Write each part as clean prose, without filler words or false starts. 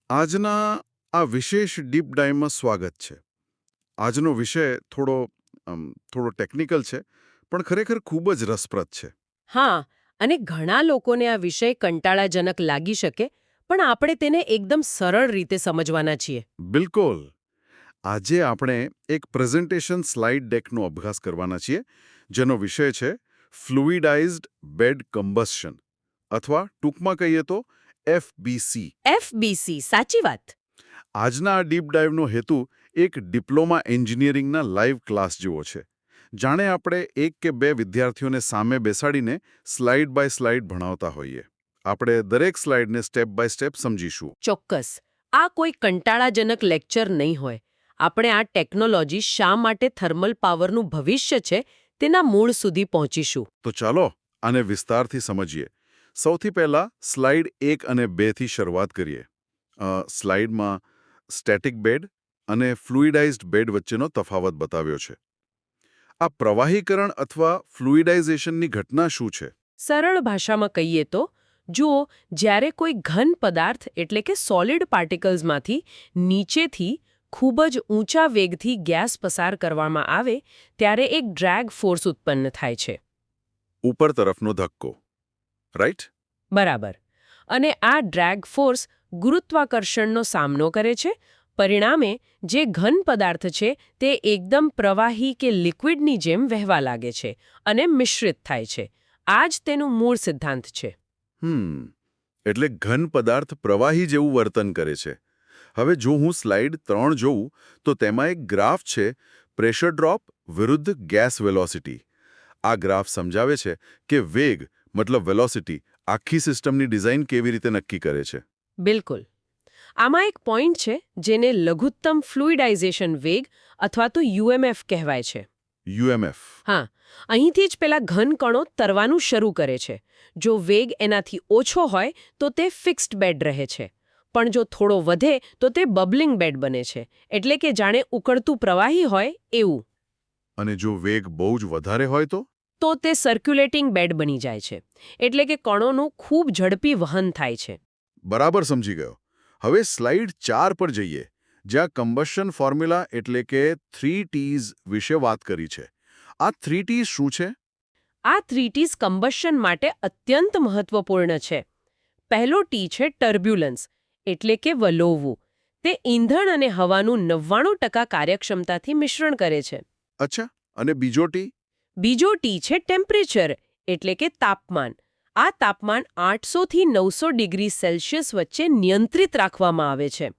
આજના આ વિશેષ ડીપ ડાઈવમાં સ્વાગત છે. આજનો વિષય થોડો ટેકનિકલ છે, પણ ખરેખર ખૂબ જ રસપ્રદ છે. હા, અને ઘણા લોકોને આ વિષય કંટાળાજનક લાગી શકે, પણ આપણે તેને એકદમ સરળ રીતે સમજવાના છીએ. બિલકુલ. આજે આપણે એક પ્રેઝન્ટેશન સ્લાઇડ ડેકનો અભ્યાસ કરવાના છીએ, જેનો વિષય છે ફ્લુઇડાઇઝ્ડ બેડ કમ્બસ્શન, અથવા ટૂંકમાં કહીએ તો FBC. FBC, સાચી વાત. આજના આ ડીપ ડાઈવનો હેતુ એક ડિપ્લોમા એન્જિનિયરિંગના લાઈવ ક્લાસ જેવો છે. જાણે આપણે એક કે બે વિદ્યાર્થીઓને સામે બેસાડીને સ્લાઇડ બાય સ્લાઇડ ભણાવતા હોઈએ. આપણે દરેક સ્લાઇડને સ્ટેપ બાય સ્ટેપ સમજીશું. ચોક્કસ. આ કોઈ કંટાળાજનક લેક્ચર નહીં હોય. આપણે આ ટેકનોલોજી શા માટે થર્મલ પાવરનું ભવિષ્ય છે તેના મૂળ સુધી પહોંચીશું. તો ચાલો આને વિસ્તારથી સમજીએ. સૌથી પહેલા સ્લાઇડ 1 અને 2 થી શરૂઆત કરીએ. સ્લાઇડમાં સ્ટેટિક બેડ અને ફ્લુઇડાઇઝ્ડ બેડ વચ્ચેનો તફાવત બતાવ્યો છે. આ પ્રવાહીકરણ અથવા ફ્લુઇડાઇઝેશનની ઘટના શું છે? સરળ ભાષામાં કહીએ તો, જુઓ, જ્યારે કોઈ ઘન પદાર્થ એટલે કે સોલિડ પાર્ટિકલ્સમાંથી નીચેથી ખૂબ જ ઊંચા વેગથી ગેસ પસાર કરવામાં આવે ત્યારે એક ડ્રેગ ફોર્સ ઉત્પન્ન થાય છે. ઉપર તરફનો ધક્કો, રાઈટ? બરાબર. અને આ ડ્રેગ ફોર્સ ગુરુત્વાકર્ષણનો સામનો કરે છે. પરિણામે જે ઘન પદાર્થ છે તે એકદમ પ્રવાહી કે લિક્વિડની જેમ વહેવા લાગે છે અને મિશ્રિત થાય છે. આ જ તેનું મૂળ સિદ્ધાંત છે. એટલે ઘન પદાર્થ પ્રવાહી જેવું વર્તન કરે છે. હવે જો હું સ્લાઇડ 3 જોઉં તો તેમાં એક ગ્રાફ છે, પ્રેશર ડ્રોપ વિરુદ્ધ ગેસ વેલોસિટી. આ ગ્રાફ સમજાવે છે કે વેગ મતલબ વેલોસિટી આખી સિસ્ટમની ડિઝાઇન કેવી રીતે નક્કી કરે છે. બિલકુલ. આમાં એક પોઈન્ટ છે જેને લઘુત્તમ ફ્લુઇડાઇઝેશન વેગ અથવા તો UMF કહેવાય છે. UMF. હા, અહીંથી જ પેલા ઘન કણો તરવાનું શરૂ કરે છે. જો વેગ એનાથી ઓછો હોય તો તે ફિક્સ્ડ બેડ રહે છે, પણ જો થોડો વધે તો તે બબલિંગ બેડ બને છે, એટલે કે જાણે ઉકળતું પ્રવાહી હોય એવું. અને જો વેગ બહુ જ વધારે હોય તો તે સર્ક્યુલેટિંગ બેડ બની જાય છે, એટલે કે કણોનું ખૂબ ઝડપી વહન થાય છે. બરાબર સમજી ગયો. હવે સ્લાઇડ 4 પર જઈએ, જ્યાં કમ્બશન ફોર્મ્યુલા એટલે કે 3Ts વિશે વાત કરી છે. આ 3Ts શું છે? આ 3Ts કમ્બશન માટે અત્યંત મહત્વપૂર્ણ છે. પહેલો T છે ટર્બ્યુલન્સ, એટલે કે વલોવવું. તે ઈંધણ અને હવાનું 99% કાર્યક્ષમતાથી મિશ્રણ કરે છે. અચ્છા, અને બીજો T? બીજો T છે ટેમ્પરેચર, એટલે કે તાપમાન. આ તાપમાન 800 થી 900 ડિગ્રી સેલ્સિયસ વચ્ચે નિયંત્રિત રાખવામાં આવે છે.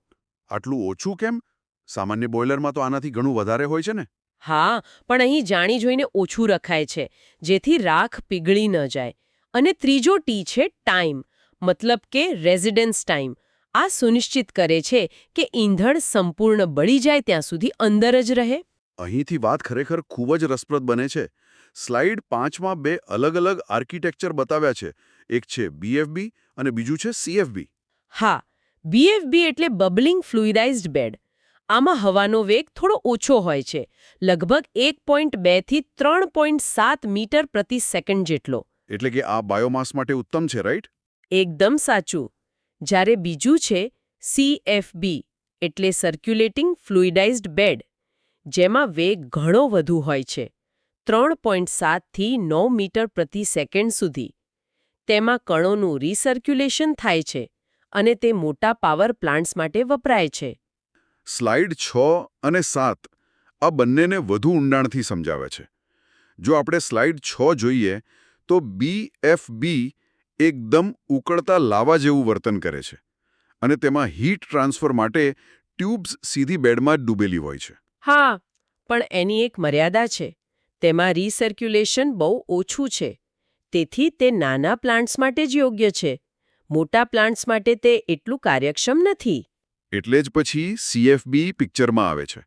આટલું ઓછું કેમ? સામાન્ય બોઇલરમાં તો આનાથી ઘણું વધારે હોય છે ને? હા, પણ અહીં જાણી જોઈને ઓછું રખાય છે, જેથી રાખ પીગળી ન જાય. અને ત્રીજો T છે ટાઈમ, મતલબ કે રેઝિડન્સ ટાઈમ. આ સુનિશ્ચિત કરે છે કે ઈંધણ સંપૂર્ણ બળી જાય ત્યાં સુધી અંદર જ રહે. અહીંથી વાત ખરેખર ખૂબ જ રસપ્રદ બને છે. સ્લાઇડ 5માં 2 અલગ-અલગ આર્કિટેક્ચર બતાવ્યા છે. એક છે BFB અને બીજું છે CFB. હા, BFB એટલે બબલિંગ ફ્લુઇડાઇઝ્ડ બેડ. આમાં હવાનો વેગ થોડો ઓછો હોય છે, લગભગ 1.2 થી 3.7 મીટર પ્રતિ સેકન્ડ જેટલો. એટલે કે આ બાયોમાસ માટે ઉત્તમ છે, રાઈટ? એકદમ સાચું. જ્યારે બીજું છે CFB, એટલે સર્ક્યુલેટિંગ ફ્લુઇડાઇઝ્ડ બેડ, જેમાં વેગ ઘણો વધુ હોય છે, 3.7 થી 9 મીટર પ્રતિ સેકન્ડ સુધી. તેમાં કણોનું રિસર્ક્યુલેશન થાય છે અને તે મોટા પાવર પ્લાન્ટ્સ માટે વપરાય છે. સ્લાઇડ 6 અને 7 આ બંનેને વધુ ઊંડાણથી સમજાવે છે. જો આપણે સ્લાઇડ 6 જોઈએ તો BFB એકદમ ઉકળતા લાવા જેવું વર્તન કરે છે અને તેમાં હીટ ટ્રાન્સફર માટે ટ્યુબ્સ સીધી બેડમાં જ ડૂબેલી હોય છે. હા, પણ એની એક મર્યાદા છે. તેમાં રિસર્ક્યુલેશન બહુ ઓછું છે. તેથી તે નાના પ્લાન્ટ્સ માટે જ યોગ્ય છે. મોટા પ્લાન્ટ્સ માટે તે એટલું કાર્યક્ષમ નથી. એટલે જ પછી CFB પિક્ચરમાં આવે છે.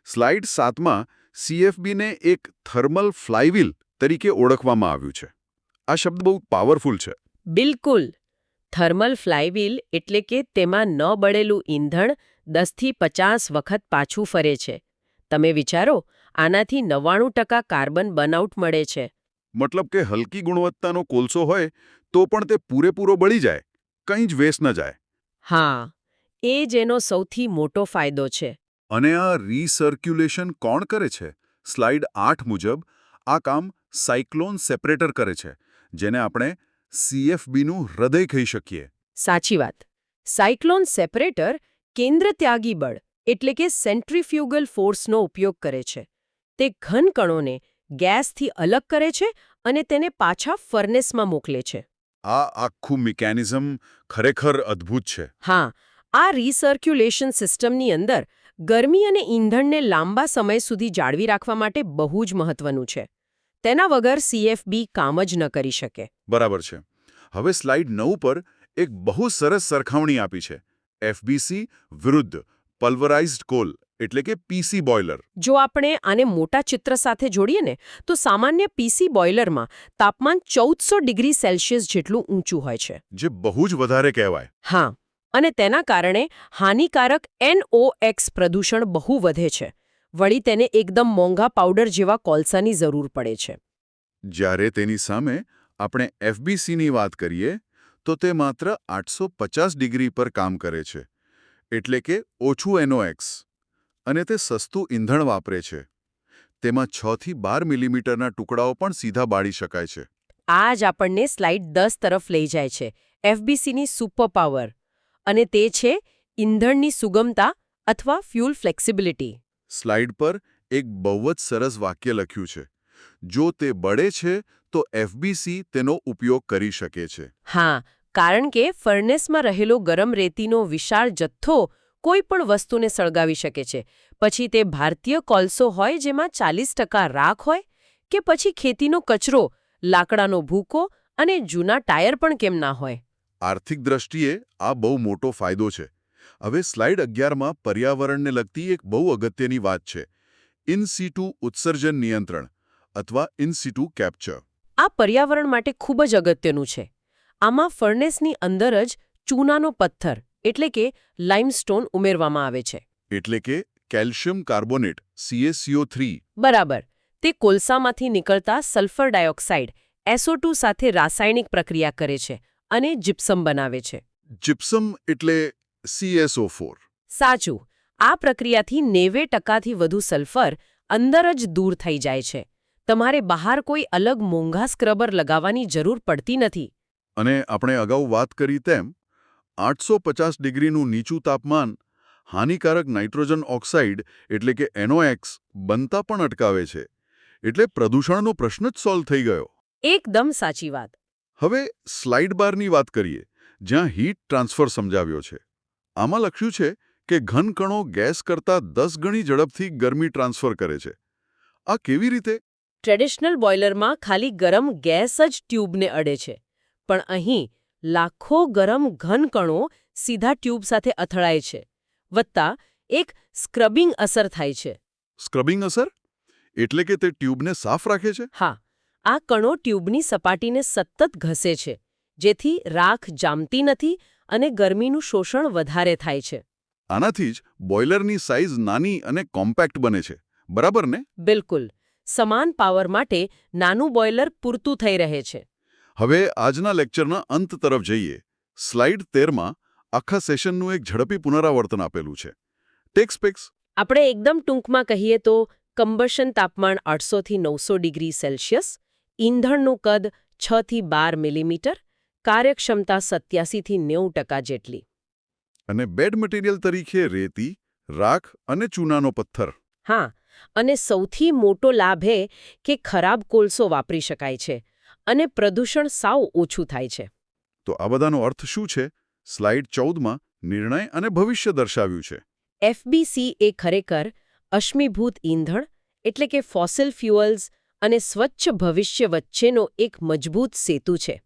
સ્લાઇડ 7માં CFBને એક થર્મલ ફ્લાયવ્હીલ તરીકે ઓળખવામાં આવ્યું છે. આ શબ્દ બહુ પાવરફુલ છે. બિલકુલ. થર્મલ ફ્લાયવ્હીલ એટલે કે તેમાં ન બળેલું ઈંધણ 10 થી 50 વખત પાછું ફરે છે. તમે વિચારો, આનાથી 99% કાર્બન બર્નઆઉટ મળે છે. મતલબ કે હલકી ગુણવત્તાનો કોલસો હોય તો પણ તે પૂરેપૂરો બળી જાય, કંઈ જ વેસ્ટ ન જાય. હા, એ જ એનો સૌથી મોટો ફાયદો છે. અને આ રીસર્ક્યુલેશન કોણ કરે છે? સ્લાઇડ 8 મુજબ આ કામ સાયક્લોન સેપરેટર કરે છે, જેને આપણે CFBનું હૃદય કહી શકીએ. સાચી વાત. સાયક્લોન સેપરેટર કેન્દ્રત્યાગી બળ એટલે કે સેન્ટ્રીફ્યુગલ ફોર્સનો ઉપયોગ કરે છે. તે ઘન કણોને ગેસથી અલગ કરે છે અને તેને પાછા ફર્નેસમાં મોકલે છે. આ આખું મિકેનિઝમ ખરેખર અદ્ભુત છે. હા, આ રીસર્ક્યુલેશન સિસ્ટમની અંદર ગરમી અને ઈંધણને લાંબા સમય સુધી જાળવી રાખવા માટે બહુ જ મહત્વનું છે. તેના વગર CFB કામ જ ન કરી શકે. બરાબર છે. હવે સ્લાઇડ 9 પર એક બહુ સરસ સરખામણી આપી છે. FBC વિરુદ્ધ પલ્વરાઇઝ્ડ કોલ એટલે કે PC બોઇલર. જો આપણે આને મોટા ચિત્ર સાથે જોડીએ ને તો સામાન્ય PC બોઇલરમાં તાપમાન 1400 ડિગ્રી સેલ્સિયસ જેટલું ઊંચું હોય છે. જે બહુ જ વધારે કહેવાય. હા, અને તેના કારણે હાનિકારક NOx પ્રદૂષણ બહુ વધે છે. વળી તેને એકદમ મોંઘા પાવડર જેવા કોલસાની જરૂર પડે છે. જ્યારે તેની સામે આપણે FBCની વાત કરીએ તો તે માત્ર 850 ડિગ્રી પર કામ કરે છે, એટલે કે ઓછું NOx, અને તે સસ્તું ઈંધણ વાપરે છે. તેમાં 6 થી 12 મિલીમીટરના ટુકડાઓ પણ સીધા બાળી શકાય છે. આ જ આપણને સ્લાઇડ 10 તરફ લઈ જાય છે. FBCની સુપર પાવર, અને તે છે ઈંધણની સુગમતા અથવા ફ્યુલ ફ્લેક્સિબિલિટી. સ્લાઇડ પર એક બહુ જ સરસ વાક્ય લખ્યું છે. જો તે બળે છે તો FBC તેનો ઉપયોગ કરી શકે છે. હા, કારણ કે ફર્નેસમાં રહેલો ગરમ રેતીનો વિશાળ જથ્થો કોઈ પણ વસ્તુને સળગાવી શકે છે. પછી તે ભારતીય કોલસો હોય જેમાં 40% રાખ હોય, કે પછી ખેતીનો કચરો, લાકડાનો ભૂકો અને જૂના ટાયર પણ કેમ ના હોય. આર્થિક દ્રષ્ટિએ આ બહુ મોટો ફાયદો છે. હવે સ્લાઇડ 11માં પર્યાવરણને લગતી એક બહુ અગત્યની વાત છે. ઇન સિટુ ઉત્સર્જન નિયંત્રણ અથવા ઇન સિટુ કેપ્ચર. આ પર્યાવરણ માટે ખૂબ જ અગત્યનું છે. આમાં ફર્નેસની અંદર જ ચૂનાનો પથ્થર એટલે કે લાઇમસ્ટોન ઉમેરવામાં આવે છે. એટલે કે કેલ્શિયમ કાર્બોનેટ CaCO3. બરાબર. તે કોલસામાંથી નીકળતા સલ્ફર ડાયોક્સાઇડ SO2 સાથે રાસાયણિક પ્રક્રિયા કરે છે અને જીપ્સમ બનાવે છે. જીપ્સમ એટલે CSO4. સાચું. આ પ્રક્રિયાથી 90%થી વધુ સલ્ફર અંદર જ દૂર થઈ જાય છે. તમારે બહાર કોઈ અલગ મોંઘા સ્ક્રબર લગાવવાની જરૂર પડતી નથી. અને આપણે અગાઉ વાત કરી તેમ 850 ડિગ્રીનું નીચું તાપમાન હાનિકારક નાઇટ્રોજન ઓક્સાઇડ એટલે કે NOx બનતા પણ અટકાવે છે. એટલે પ્રદૂષણનો પ્રશ્ન જ સોલ્વ થઈ ગયો. એકદમ સાચી વાત. હવે સ્લાઇડ 12ની વાત કરીએ, જ્યાં હીટ ટ્રાન્સફર સમજાવ્યો છે. આમાં લખ્યું છે કે ઘન કણો ગેસ કરતાં 10 ગણી ઝડપથી ગરમી ટ્રાન્સફર કરે છે. આ કેવી રીતે? ટ્રેડિશનલ બોઇલરમાં ખાલી ગરમ ગેસ જ ટ્યુબને અડે છે. પણ અહીં લાખો ગરમ ઘન કણો સીધા ટ્યુબ સાથે અથડાય છે. વત્તા એક સ્ક્રબિંગ અસર થાય છે. સ્ક્રબિંગ અસર? એટલે કે તે ટ્યુબને સાફ રાખે છે? હા, આ કણો ટ્યુબની સપાટીને સતત ઘસે છે, જેથી રાખ જામતી નથી અને ગરમીનું શોષણ વધારે થાય છે. આનાથી જ બોઇલરની સાઇઝ નાની અને કોમ્પેક્ટ બને છે. બરાબર ને? બિલકુલ. સમાન પાવર માટે નાનું બોઇલર પૂરતું થઈ રહે છે. હવે આજના લેક્ચરના અંત તરફ જઈએ. સ્લાઇડ 13માં આખા સેશનનું એક ઝડપી પુનરાવર્તન આપેલું છે. ટેક્સપેક્સ. આપણે એકદમ ટૂંકમાં કહીએ તો કમ્બશન તાપમાન 800 થી 900 ડિગ્રી સેલ્સિયસ, ઈંધણનું કદ 6 થી 12 મિલીમીટર, કાર્યક્ષમતા 87 થી 90% જેટલી. અને બેડ મટીરિયલ તરીકે રેતી, રાખ અને ચૂનાનો પથ્થર. હા, અને સૌથી મોટો લાભ એ કે ખરાબ કોલસો વાપરી શકાય છે અને પ્રદૂષણ સાવ ઓછું થાય છે. તો આ બધાનો અર્થ શું છે? સ્લાઇડ 14માં નિર્ણય અને ભવિષ્ય દર્શાવ્યું છે. FBC એ ખરેખર અશ્મિભૂત ઈંધણ એટલે કે ફોસિલ ફ્યુઅલ્સ અને સ્વચ્છ ભવિષ્ય વચ્ચેનો એક મજબૂત સેતુ છે.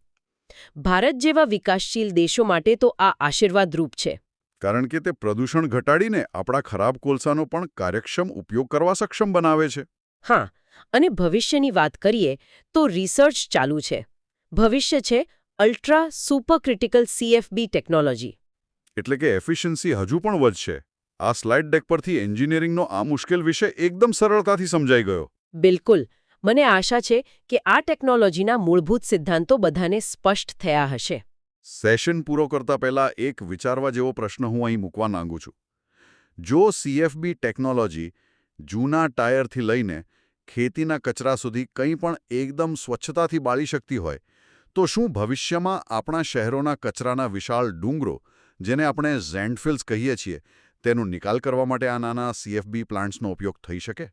ભારત જેવા વિકાસશીલ દેશો માટે તો આ આશીર્વાદરૂપ છે. કારણ કે તે પ્રદૂષણ ઘટાડીને આપણા ખરાબ કોલસાનો પણ કાર્યક્ષમ ઉપયોગ કરવા સક્ષમ બનાવે છે. હા, અને ભવિષ્યની વાત કરીએ તો રિસર્ચ ચાલુ છે. ભવિષ્ય છે અલ્ટ્રા સુપરક્રિટિકલ CFB ટેકનોલોજી. એટલે કે એફિશિયન્સી હજુ પણ વધશે. આ સ્લાઇડ ડેક પરથી એન્જિનિયરિંગનો આ મુશ્કેલ વિષય એકદમ સરળતાથી સમજાઈ ગયો. બિલકુલ. મને આશા છે કે આ ટેકનોલોજીના મૂળભૂત સિદ્ધાંતો બધાને સ્પષ્ટ થયા હશે. સેશન પૂરો કરતા પહેલા એક વિચારવા જેવો પ્રશ્ન હું અહીં મૂકવા માંગુ છું. જો CFB ટેકનોલોજી જૂના ટાયરથી લઈને ખેતીના કચરા સુધી કંઈ પણ એકદમ સ્વચ્છતાથી બાળી શકતી હોય તો શું ભવિષ્યમાં આપણા શહેરોના કચરાના વિશાળ ડુંગરો, જેને આપણે ઝેન્ડફિલ્સ કહીએ છીએ, તેનો નિકાલ કરવા માટે આ નાના CFB પ્લાન્ટ્સનો ઉપયોગ થઈ શકે?